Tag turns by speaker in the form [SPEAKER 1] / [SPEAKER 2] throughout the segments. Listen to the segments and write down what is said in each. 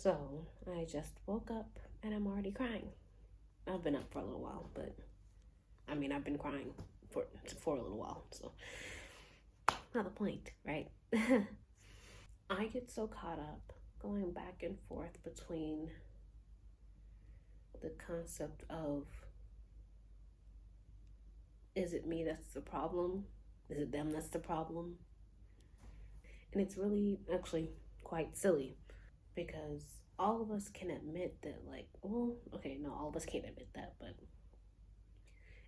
[SPEAKER 1] So I just woke up and I'm already crying. I've been up for a little while, but I've been crying for a little while, so not the point, right? I get so caught up going back and forth between the concept of, is it me that's the problem? Is it them that's the problem? And it's really actually quite silly because all of us can admit that, like, well, okay, no, all of us can't admit that, but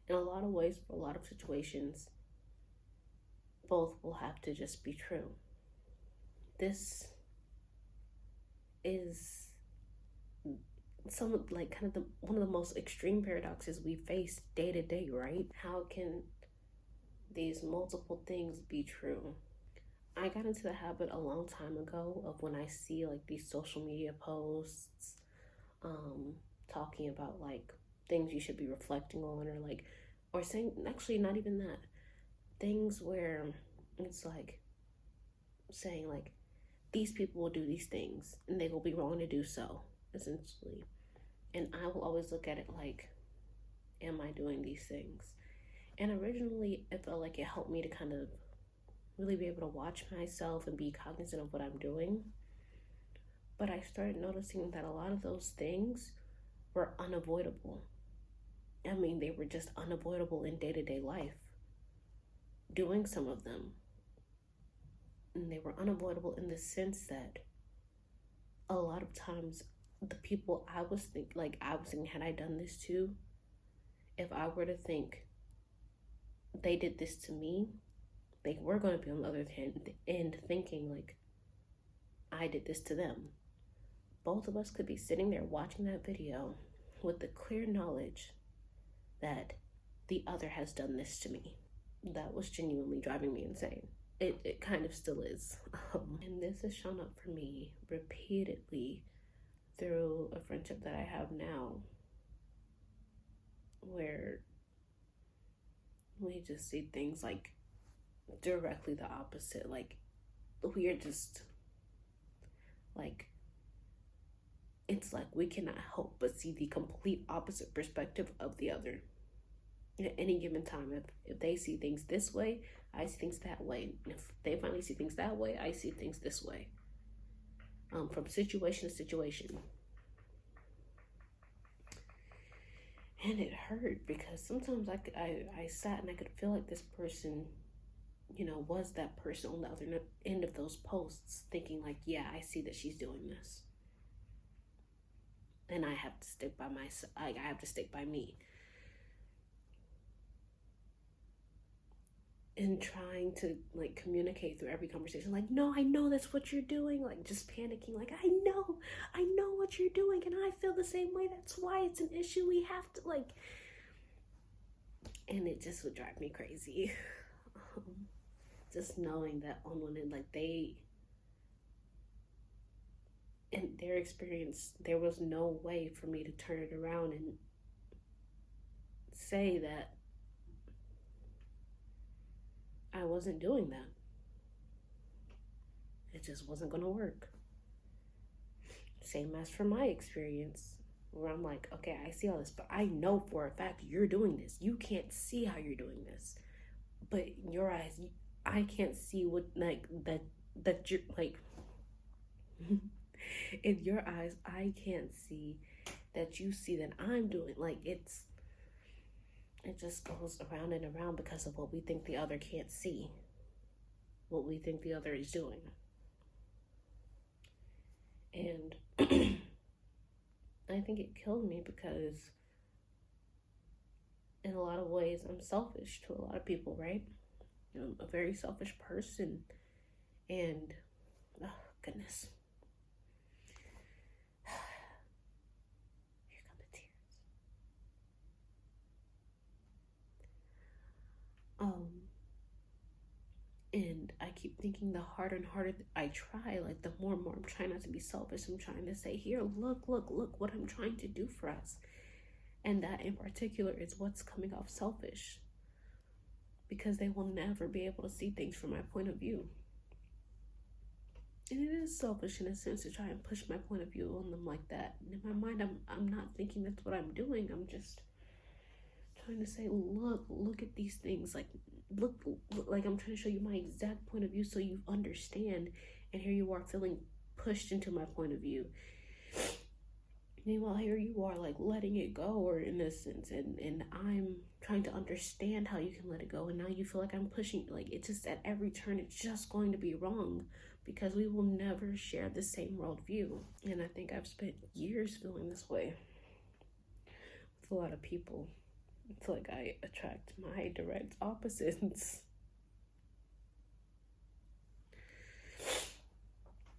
[SPEAKER 1] in a lot of ways, for a lot of situations, both will have to just be true. This is some, like, kind of one of the most extreme paradoxes we face day to day, right? How can these multiple things be true? I got into the habit a long time ago of, when I see like these social media posts um talking about like things you should be reflecting on, or like, or saying, actually not even that, things where it's like saying like, these people will do these things and they will be wrong to do so, essentially. And I will always look at it like, am I doing these things? And originally, it felt like it helped me to kind of really be able to watch myself and be cognizant of what I'm doing. But I started noticing that a lot of those things were unavoidable. They were just unavoidable in day to day life, doing some of them. And they were unavoidable in the sense that a lot of times the people I was thinking, had I done this too, if I were to think they did this to me, they were going to be on the other end thinking like, I did this to them. Both of us could be sitting there watching that video with the clear knowledge that the other has done this to me. That was genuinely driving me insane. It kind of still is. And this has shown up for me repeatedly through a friendship that I have now, where we just see things like directly the opposite. Like, we are just like, it's like we cannot help but see the complete opposite perspective of the other at any given time. If they see things this way, I see things that way. If they finally see things that way, I see things this way. From situation to situation. And it hurt because sometimes I sat and I could feel like this person, was that person on the other end of those posts, thinking like, yeah, I see that she's doing this. And I have to stick by myself. I have to stick by me. And trying to like communicate through every conversation, like, no, I know that's what you're doing, like just panicking, like, I know what you're doing, and I feel the same way, that's why it's an issue, we have to, like, and it just would drive me crazy. Just knowing that on one end, like, they, in their experience, there was no way for me to turn it around and say that I wasn't doing that. It just wasn't going to work. Same as for my experience, where I'm like, okay, I see all this, but I know for a fact you're doing this. You can't see how you're doing this, but in your eyes, I can't see what, like, that you're like. In your eyes, I can't see that you see that I'm doing. Like, it just goes around and around because of what we think the other can't see, what we think the other is doing. And I think it killed me because in a lot of ways I'm selfish to a lot of people, right? I'm a very selfish person. And oh goodness, here come the tears. And I keep thinking, the harder and harder I try, like, the more and more I'm trying not to be selfish. I'm trying to say, here, look what I'm trying to do for us. And that in particular is what's coming off selfish, because they will never be able to see things from my point of view. And it is selfish in a sense to try and push my point of view on them like that. And in my mind, I'm not thinking that's what I'm doing. I'm just trying to say, look at these things. Look, like I'm trying to show you my exact point of view so you understand. And here you are feeling pushed into my point of view. Meanwhile, here you are like letting it go, or in a sense, and I'm trying to understand how you can let it go, and now you feel like I'm pushing. Like it's just at every turn, it's just going to be wrong because we will never share the same worldview. And I think I've spent years feeling this way with a lot of people. It's like I attract my direct opposites.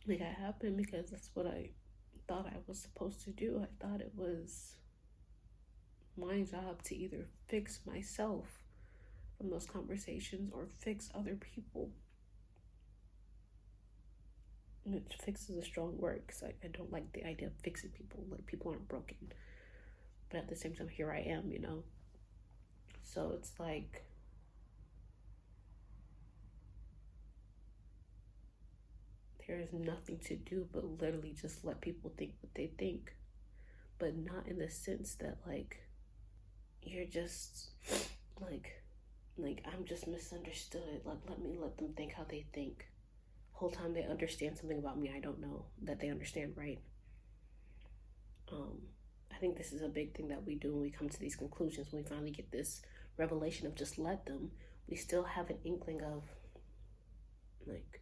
[SPEAKER 1] Like it happened because that's what I thought I was supposed to do. I thought it was my job to either fix myself from those conversations or fix other people. Which fix is a strong word because I don't like the idea of fixing people. Like people aren't broken. But at the same time, here I am, you know? So it's like, there is nothing to do but literally just let people think what they think. But not in the sense that like, you're just like I'm just misunderstood. Like let them think how they think. Whole time they understand something about me I don't know that they understand, right? I think this is a big thing that we do when we come to these conclusions, when we finally get this revelation of just let them, we still have an inkling of like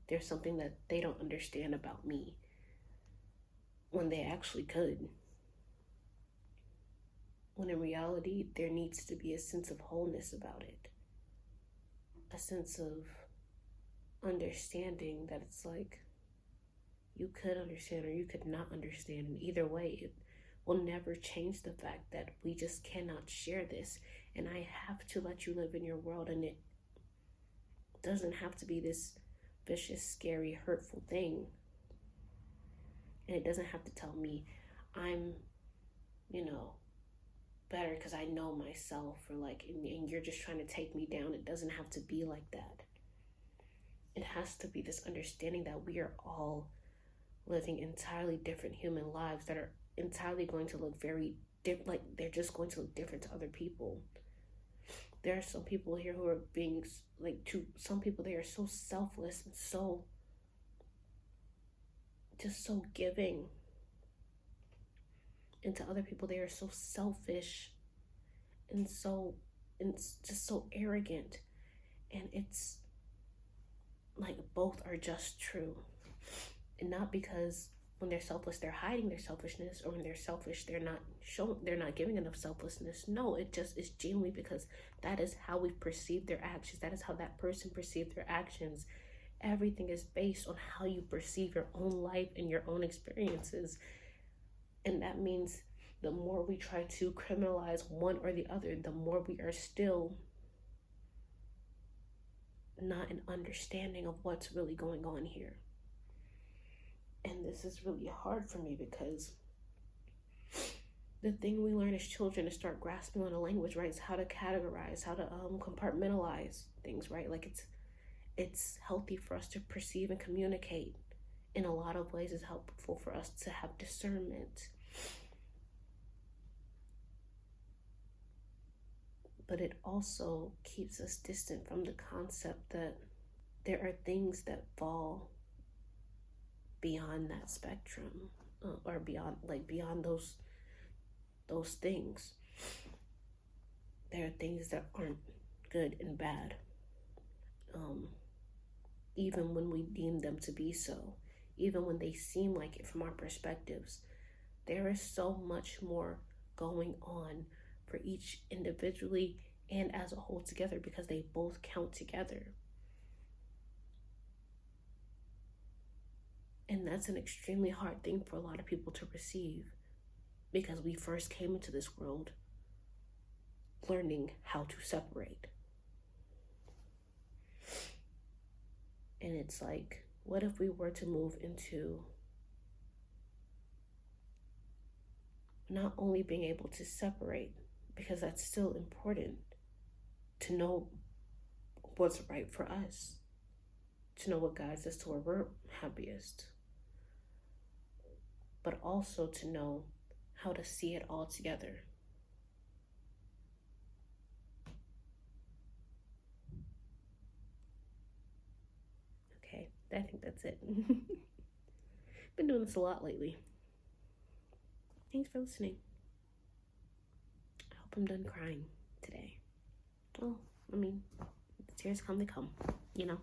[SPEAKER 1] there's something that they don't understand about me when they actually could. When in reality, there needs to be a sense of wholeness about it. A sense of understanding that it's like you could understand or you could not understand. And either way, it will never change the fact that we just cannot share this. And I have to let you live in your world, and it doesn't have to be this vicious, scary, hurtful thing. And it doesn't have to tell me I'm, better because I know myself, or like, and you're just trying to take me down. It doesn't have to be like that. It has to be this understanding that we are all living entirely different human lives that are entirely going to look very different. Like they're just going to look different to other people. There are some people here who are being like, to some people they are so selfless and so just so giving, and to other people they are so selfish and just so arrogant. And it's like both are just true. And not because when they're selfless they're hiding their selfishness, or when they're selfish they're not giving enough selflessness. No, it just is genuinely because that is how we perceive their actions. That is how that person perceived their actions. Everything is based on how you perceive your own life and your own experiences. And that means the more we try to criminalize one or the other, the more we are still not an understanding of what's really going on here. And this is really hard for me because the thing we learn as children is start grasping on a language, right? Is how to categorize, how to compartmentalize things, right? Like it's healthy for us to perceive and communicate. In a lot of ways, it's helpful for us to have discernment. But it also keeps us distant from the concept that there are things that fall beyond that spectrum, or beyond those things. There are things that aren't good and bad, even when we deem them to be so, even when they seem like it from our perspectives. There is so much more going on for each individually and as a whole together, because they both count together. And that's an extremely hard thing for a lot of people to receive, because we first came into this world learning how to separate. And it's like, what if we were to move into not only being able to separate, because that's still important to know what's right for us, to know what guides us to where we're happiest, but also to know how to see it all together. Okay, I think that's it. Been doing this a lot lately. Thanks for listening. I hope I'm done crying today. Well, I mean, the tears come, they come, you know?